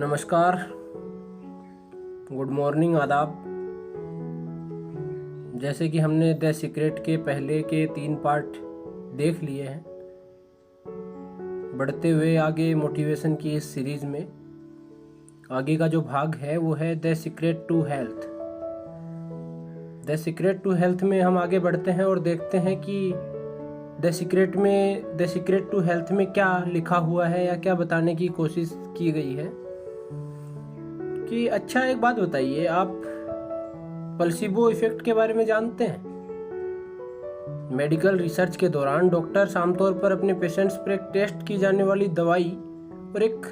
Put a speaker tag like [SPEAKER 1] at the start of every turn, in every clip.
[SPEAKER 1] नमस्कार, good morning, आदाब। जैसे कि हमने द सीक्रेट के पहले के 3 पार्ट देख लिए हैं, बढ़ते हुए आगे मोटिवेशन की इस सीरीज में आगे का जो भाग है वो है the secret to health. The secret to health में हम आगे बढ़ते हैं और देखते हैं कि द सीक्रेट टू हेल्थ में क्या लिखा हुआ है या क्या बताने की कोशिश की गई है। कि अच्छा, एक बात बताइए, आप प्लेसिबो इफेक्ट के बारे में जानते हैं? मेडिकल रिसर्च के दौरान डॉक्टर्स आमतौर पर अपने पेशेंट्स पर एक टेस्ट की जाने वाली दवाई और एक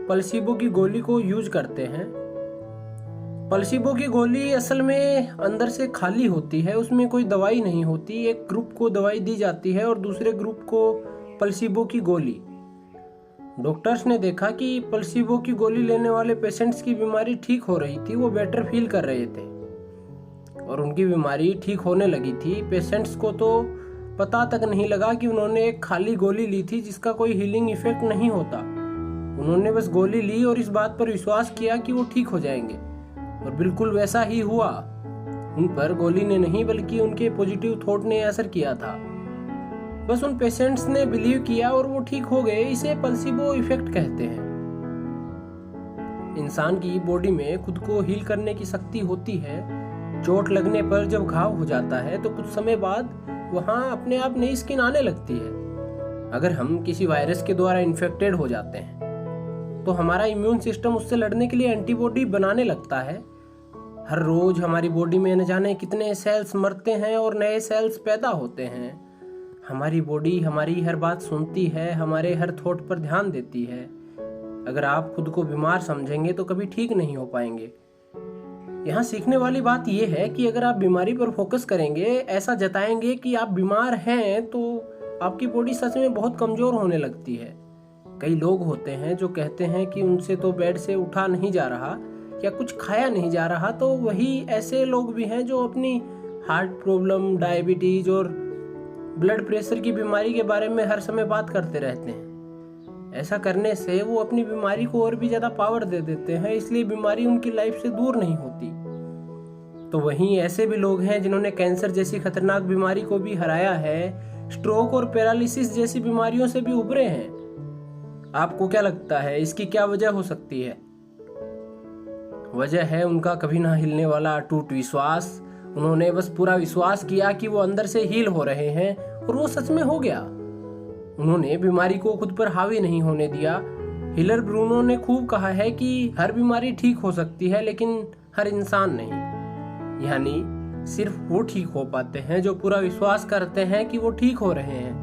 [SPEAKER 1] प्लेसिबो की गोली को यूज करते हैं। प्लेसिबो की गोली असल में अंदर से खाली होती है, उसमें कोई दवाई नहीं होती। एक ग्रुप को दवाई दी जाती है और दूसरे ग्रुप को प्लेसिबो की गोली। डॉक्टर्स ने देखा कि प्लेसिबो की गोली लेने वाले पेशेंट्स की बीमारी ठीक हो रही थी, वो बेटर फील कर रहे थे और उनकी बीमारी ठीक होने लगी थी। पेशेंट्स को तो पता तक नहीं लगा कि उन्होंने एक खाली गोली ली थी जिसका कोई हीलिंग इफेक्ट नहीं होता। उन्होंने बस गोली ली और इस बात पर विश्वास किया कि वो ठीक हो जाएंगे, और बिल्कुल वैसा ही हुआ। उन पर गोली ने नहीं बल्कि उनके पॉजिटिव थॉट ने असर किया था। बस उन पेशेंट्स ने बिलीव किया और वो ठीक हो गए। इसे प्लेसिबो इफेक्ट कहते हैं। इंसान की बॉडी में खुद को हील करने की शक्ति होती है। चोट लगने पर जब घाव हो जाता है तो कुछ समय बाद वहां अपने आप नई स्किन आने लगती है। अगर हम किसी वायरस के द्वारा इन्फेक्टेड हो जाते हैं तो हमारा इम्यून सिस्टम उससे लड़ने के लिए एंटीबॉडी बनाने लगता है। हर रोज हमारी बॉडी में न जाने कितने सेल्स मरते हैं और नए सेल्स पैदा होते हैं। हमारी बॉडी हमारी हर बात सुनती है, हमारे हर थॉट पर ध्यान देती है। अगर आप खुद को बीमार समझेंगे तो कभी ठीक नहीं हो पाएंगे। यहाँ सीखने वाली बात यह है कि अगर आप बीमारी पर फोकस करेंगे, ऐसा जताएंगे कि आप बीमार हैं, तो आपकी बॉडी सच में बहुत कमजोर होने लगती है। कई लोग होते हैं जो कहते हैं कि उनसे तो बेड से उठा नहीं जा रहा या कुछ खाया नहीं जा रहा, तो वही ऐसे लोग भी हैं जो अपनी हार्ट प्रॉब्लम, डायबिटीज और ब्लड प्रेशर की बीमारी के बारे में हर समय बात करते रहते हैं। ऐसा करने से वो अपनी बीमारी को और भी ज्यादा पावर दे देते हैं, इसलिए बीमारी उनकी लाइफ से दूर नहीं होती। तो वहीं ऐसे भी लोग हैं जिन्होंने कैंसर जैसी खतरनाक बीमारी को भी हराया है, स्ट्रोक और पैरालिसिस जैसी बीमारियों से भी उबरे हैं। आपको क्या लगता है इसकी क्या वजह हो सकती है? वजह है उनका कभी ना हिलने वाला अटूट विश्वास। उन्होंने बस पूरा विश्वास किया कि वो अंदर से हील हो रहे हैं और वो सच में हो गया। उन्होंने बीमारी को खुद पर हावी नहीं होने दिया। हिलर ब्रूनो ने खूब कहा है कि हर बीमारी ठीक हो सकती है लेकिन हर इंसान नहीं। यानी सिर्फ वो ठीक हो पाते हैं जो पूरा विश्वास करते हैं कि वो ठीक हो रहे हैं।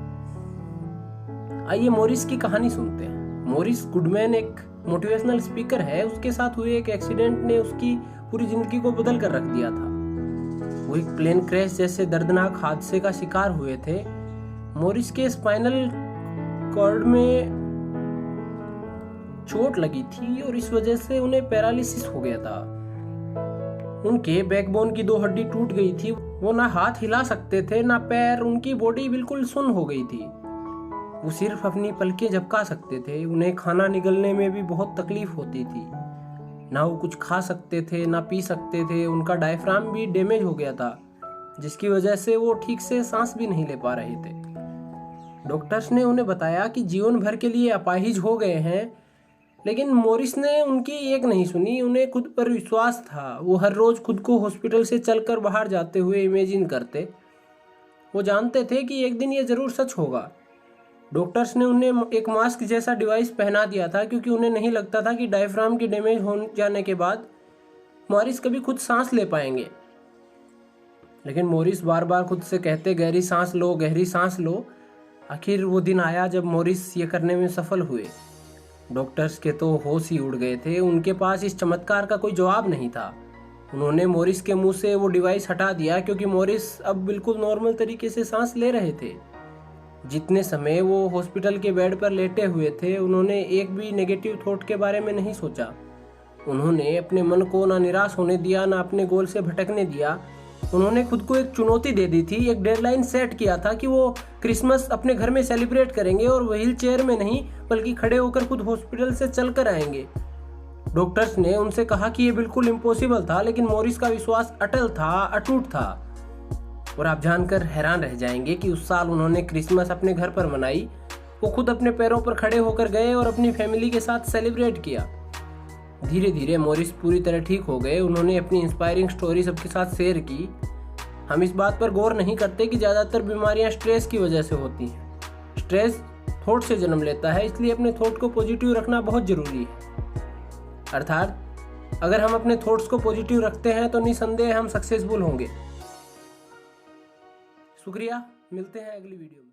[SPEAKER 1] आइए मॉरिस की कहानी सुनते हैं। मॉरिस गुडमैन एक मोटिवेशनल स्पीकर है। उसके साथ हुए एक एक्सीडेंट ने उसकी पूरी जिंदगी को बदल कर रख दिया था। वो एक प्लेन क्रैश जैसे दर्दनाक हादसे का शिकार हुए थे। मॉरिस के स्पाइनल कॉर्ड में चोट लगी थी और इस वजह से उन्हें पैरालिसिस हो गया था। उनके बैकबोन की 2 हड्डी टूट गई थी। वो ना हाथ हिला सकते थे ना पैर। उनकी बॉडी बिल्कुल सुन्न हो गई थी। वो सिर्फ अपनी पलकें झपका सकते थे। उन्हें खाना निगलने में भी बहुत तकलीफ होती थी। ना वो कुछ खा सकते थे ना पी सकते थे। उनका डायफ्राम भी डैमेज हो गया था, जिसकी वजह से वो ठीक से सांस भी नहीं ले पा रहे थे। डॉक्टर्स ने उन्हें बताया कि जीवन भर के लिए अपाहिज हो गए हैं, लेकिन मॉरिस ने उनकी एक नहीं सुनी। उन्हें खुद पर विश्वास था। वो हर रोज खुद को हॉस्पिटल से चलकर बाहर जाते हुए इमेजिन करते। वो जानते थे कि एक दिन ये जरूर सच होगा। डॉक्टर्स ने उन्हें एक मास्क जैसा डिवाइस पहना दिया था क्योंकि उन्हें नहीं लगता था कि डायफ्राम की डैमेज हो जाने के बाद मॉरिस कभी खुद सांस ले पाएंगे। लेकिन मॉरिस बार बार खुद से कहते, गहरी सांस लो, गहरी सांस लो। आखिर वो दिन आया जब मॉरिस ये करने में सफल हुए। डॉक्टर्स के तो होश ही उड़ गए थे। उनके पास इस चमत्कार का कोई जवाब नहीं था। उन्होंने मॉरिस के मुंह से वो डिवाइस हटा दिया क्योंकि मॉरिस अब बिल्कुल नॉर्मल तरीके से सांस ले रहे थे। जितने समय वो हॉस्पिटल के बेड पर लेटे हुए थे, उन्होंने एक भी नेगेटिव थॉट के बारे में नहीं सोचा। उन्होंने अपने मन को ना निराश होने दिया ना अपने गोल से भटकने दिया। उन्होंने खुद को एक चुनौती दे दी थी, एक डेडलाइन सेट किया था कि वो क्रिसमस अपने घर में सेलिब्रेट करेंगे और व्हील चेयर में नहीं बल्कि खड़े होकर खुद हॉस्पिटल से चलकर आएंगे। डॉक्टर्स ने उनसे कहा कि ये बिल्कुल इम्पॉसिबल था, लेकिन मॉरिस का विश्वास अटल था, अटूट था। और आप जानकर हैरान रह जाएंगे कि उस साल उन्होंने क्रिसमस अपने घर पर मनाई। वो खुद अपने पैरों पर खड़े होकर गए और अपनी फैमिली के साथ सेलिब्रेट किया। धीरे धीरे मॉरिस पूरी तरह ठीक हो गए। उन्होंने अपनी इंस्पायरिंग स्टोरी सबके साथ शेयर की। हम इस बात पर गौर नहीं करते कि ज़्यादातर बीमारियां स्ट्रेस की वजह से होती हैं। स्ट्रेस थॉट से जन्म लेता है, इसलिए अपने थॉट को पॉजिटिव रखना बहुत ज़रूरी है। अर्थात अगर हम अपने थॉट्स को पॉजिटिव रखते हैं तो निसंदेह हम सक्सेसफुल होंगे। शुक्रिया, मिलते हैं अगली वीडियो में।